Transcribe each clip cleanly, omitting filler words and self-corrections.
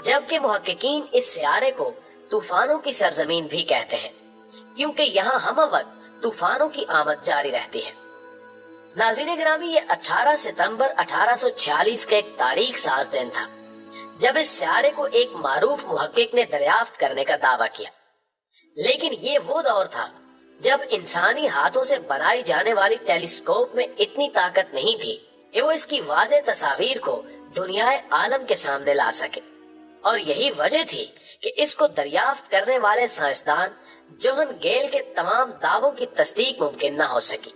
जबकि मुहक्किकीन इस सियारे को तूफानों की सरजमीन भी कहते हैं, क्योंकि यहाँ हम वक्त तूफानों की आमद जारी रहती है। नाज़रीन गिरामी, ये 18 सितंबर 1846 का एक तारीख साज दिन था जब इस सियारे को एक मारूफ मुहक्किक ने दरियाफ्त करने का दावा किया। लेकिन ये वो दौर था जब इंसानी हाथों से बनाई जाने वाली टेलीस्कोप में इतनी ताकत नहीं थी कि वो इसकी वाज़ेह तस्वीर को दुनियाए आलम के सामने ला सके। और यही वजह थी कि इसको दरियाफ्त करने वाले साइंसदान जोहन गेल के तमाम दावों की तस्दीक मुमकिन न हो सकी।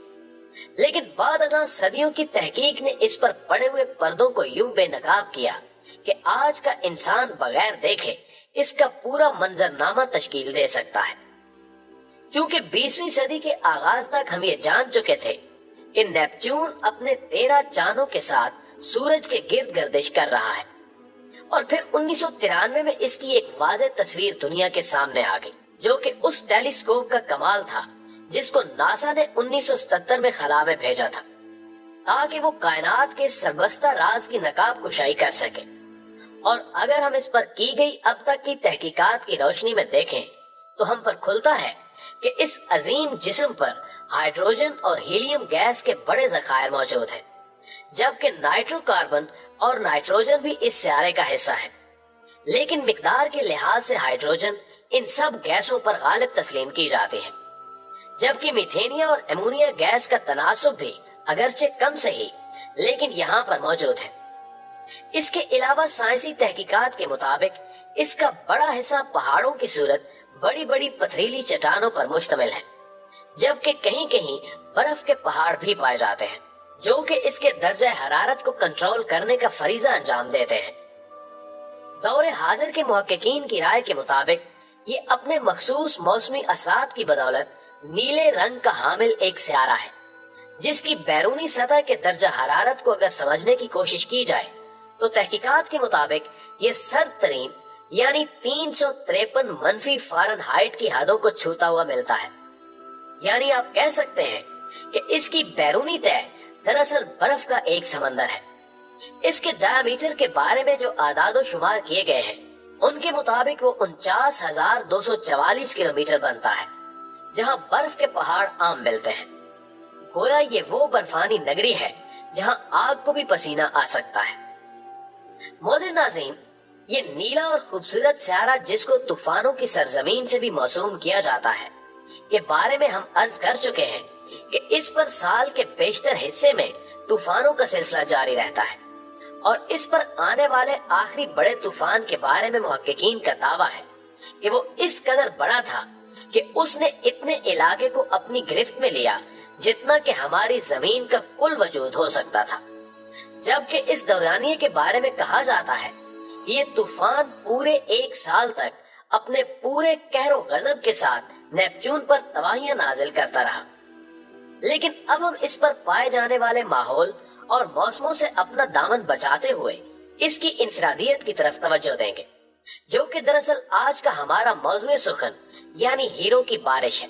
लेकिन बाद अज़ां सदियों की तहकीक ने इस पर पड़े हुए पर्दों को यूं बेनकाब किया कि आज का इंसान बगैर देखे इसका पूरा मंजरनामा तश्कील दे सकता है। चूंकि 20वीं सदी के आगाज तक हम ये जान चुके थे कि नेपच्यून अपने 13 चांदों के साथ सूरज के गिर्द गर्दिश कर रहा है, और फिर 1993 में इसकी एक वाज़ेह तस्वीर दुनिया के सामने आ गई, जो कि उस टेलीस्कोप का कमाल था जिसको नासा ने 1977 में खला में भेजा था ताकि वो कायनात के सरबस्ता राज की नकाब कुशाई कर सके। और अगर हम इस पर की गई अब तक की तहकीकात की रोशनी में देखें तो हम पर खुलता है कि इस अजीम जिस्म पर हाइड्रोजन और हीलियम गैस के बड़े ज़खायर मौजूद हैं, जबकि नाइट्रोकार्बन और नाइट्रोजन भी इस सियारे का हिस्सा है। लेकिन मिकदार के लिहाज से हाइड्रोजन इन सब गैसों पर गालिब तस्लीम की जाती है, जबकि मीथेनिया और एमोनिया गैस का तनासुब भी अगरचे कम सही लेकिन यहाँ पर मौजूद है। इसके अलावा साइंसी तहकीकात के मुताबिक इसका बड़ा हिस्सा पहाड़ों की सूरत बड़ी बड़ी पथरीली चट्टानों पर मुश्तमिल है, जबकि कहीं कहीं बर्फ के पहाड़ भी पाए जाते हैं जो कि इसके दर्जा हरारत को कंट्रोल करने का फरीजा अंजाम देते हैं। दौरे हाजिर के मुहक्किकीन की राय के मुताबिक ये अपने मखसूस मौसमी असरात की बदौलत नीले रंग का हामिल एक सियारा है, जिसकी बैरूनी सतह के दर्जा हरारत को अगर समझने की कोशिश की जाए तो तहकीकात के मुताबिक ये सर्द तरीन यानी 353 मनफी फ़ारेनहाइट की हदों को छूता हुआ मिलता है। यानी आप कह सकते हैं कि इसकी बैरूनी तह दरअसल बर्फ का एक समंदर है। इसके डायमीटर के बारे में जो आदादो शुमार किए गए हैं उनके मुताबिक वो 49,244 किलोमीटर बनता है, जहां बर्फ के पहाड़ आम मिलते हैं। गोया ये वो बर्फानी नगरी है जहां आग को भी पसीना आ सकता है। मोअज़्ज़िज़ नाज़रीन, ये नीला और खूबसूरत सियारा जिसको तूफानों की सरजमीन से भी मौसूम किया जाता है के बारे में हम अर्ज कर चुके हैं कि इस पर साल के बेशतर हिस्से में तूफानों का सिलसिला जारी रहता है, और इस पर आने वाले आखिरी बड़े तूफान के बारे में मुहक्किकीन का दावा है कि वो इस कदर बड़ा था कि उसने इतने इलाके को अपनी गिरफ्त में लिया जितना कि हमारी जमीन का कुल वजूद हो सकता था। जबकि इस दौरानिये के बारे में कहा जाता है ये तूफान पूरे 1 साल तक अपने पूरे कहरो गजब के साथ नेपच्यून पर तबाहियां नाजिल करता रहा। लेकिन अब हम इस पर पाए जाने वाले माहौल और मौसमों से अपना दामन बचाते हुए इसकी इनफरादियत की तरफ तवज्जो देंगे, जो कि दरअसल आज का हमारा मौज़ूए सुखन यानी हीरो की बारिश है,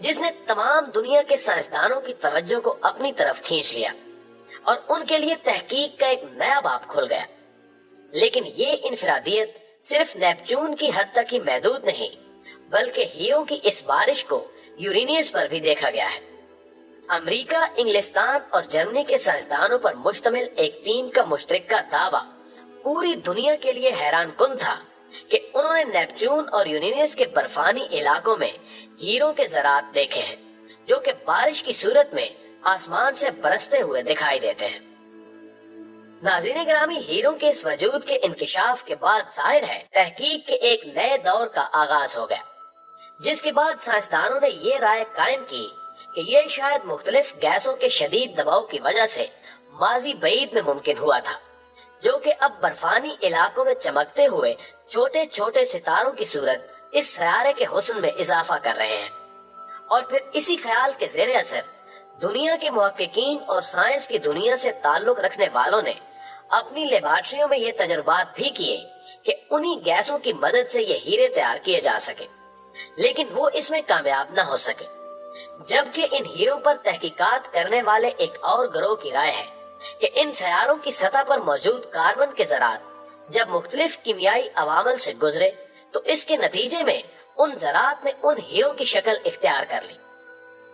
जिसने तमाम दुनिया के साइंसदानों की तवज्जो को अपनी तरफ खींच लिया और उनके लिए तहकीक का एक नया बाब खुल गया। लेकिन ये इनफरादियत सिर्फ नेपच्यून की हद तक ही महदूद नहीं, बल्कि हीरो की इस बारिश को यूरेनियस पर भी देखा गया है। अमेरिका, इंग्लिस्तान और जर्मनी के साइंसदानों पर मुश्तमिल एक टीम का मुश्तरका दावा पूरी दुनिया के लिए हैरान कुन था कि उन्होंने नेपच्यून और यूरेनियस के बर्फानी इलाकों में हीरो के ज़रात देखे हैं, जो कि बारिश की सूरत में आसमान से बरसते हुए दिखाई देते हैं। नाज़रीन गिरामी, हीरो के इस वजूद के इंकिशाफ के बाद जाहिर है तहकीक के एक नए दौर का आगाज हो गया, जिसके बाद साइंसदानों ने ये राय कायम की कि ये शायद मुख्तलिफ गैसों के शदीद दबाव की वजह से माजी बईद में मुमकिन हुआ था, जो कि अब बर्फानी इलाकों में चमकते हुए छोटे छोटे सितारों की सूरत इस सयारे के हुस्न में इजाफा कर रहे हैं। और फिर इसी ख्याल के ज़ेरे असर दुनिया के मुहक्किकीन और साइंस की दुनिया से ताल्लुक रखने वालों ने अपनी लेबॉरेटरियों में ये तजुर्बात भी किए कि उन्हीं गैसों की मदद से ये हीरे तैयार किए जा सके, लेकिन वो इसमें कामयाब न हो सके। जबकि इन हीरो पर तहकीकात करने वाले एक और गिरोह की राय है कि इन सयारों की सतह पर मौजूद कार्बन के ज़रात جب مختلف کیمیائی عوامل سے گزرے تو اس کے نتیجے میں ان ذرات نے ان ہیروں کی شکل اختیار کر لی۔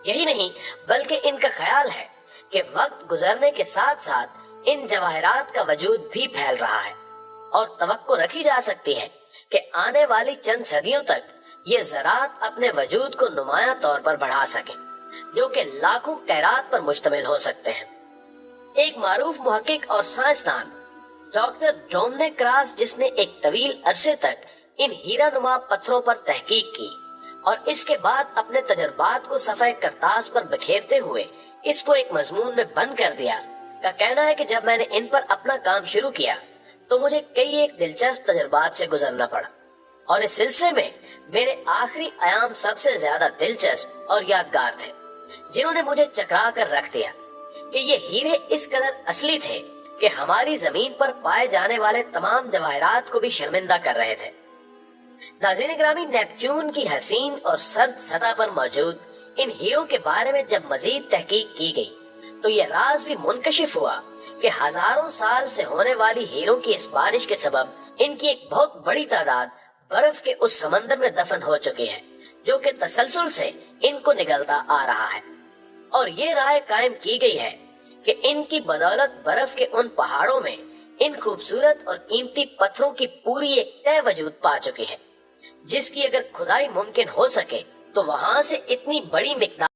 یہی نہیں بلکہ ان کا خیال ہے کہ وقت گزرنے کے ساتھ ساتھ ان جواہرات کا وجود بھی پھیل رہا ہے، اور توقع رکھی جا سکتی ہے کہ آنے والی چند صدیوں تک یہ ذرات اپنے وجود کو نمایاں طور پر بڑھا سکیں، جو کہ لاکھوں کیرات پر مشتمل ہو سکتے ہیں۔ ایک معروف محقق اور سائنسدان ڈاکٹر ڈومنک کراس، جس نے ایک طویل عرصے تک ان ہیرا نما پتھروں پر تحقیق کی اور اس کے بعد اپنے تجربات کو صفحہ کرتاس پر بکھیرتے ہوئے اس کو ایک مضمون میں بند کر دیا، کا کہنا ہے کہ جب میں نے ان پر اپنا کام شروع کیا تو مجھے کئی ایک دلچسپ تجربات سے گزرنا پڑا، اور اس سلسلے میں میرے آخری ایام سب سے زیادہ دلچسپ اور یادگار تھے، جنہوں نے مجھے چکرا کر رکھ دیا کہ یہ ہیرے اس قدر اصلی تھے کہ ہماری زمین پر پائے جانے والے تمام جواہرات کو بھی شرمندہ کر رہے تھے۔ ناظرین گرامی، نیپچون کی حسین اور سرد سطح پر موجود ان ہیروں کے بارے میں جب مزید تحقیق کی گئی تو یہ راز بھی منکشف ہوا کہ ہزاروں سال سے ہونے والی ہیروں کی اس بارش کے سبب ان کی ایک بہت بڑی تعداد برف کے اس سمندر میں دفن ہو چکی ہے، جو کہ تسلسل سے ان کو نگلتا آ رہا ہے، اور یہ رائے قائم کی گئی ہے کہ ان کی بدولت برف کے ان پہاڑوں میں ان خوبصورت اور قیمتی پتھروں کی پوری ایک طے وجود پا چکی ہے، جس کی اگر کھدائی ممکن ہو سکے تو وہاں سے اتنی بڑی مقدار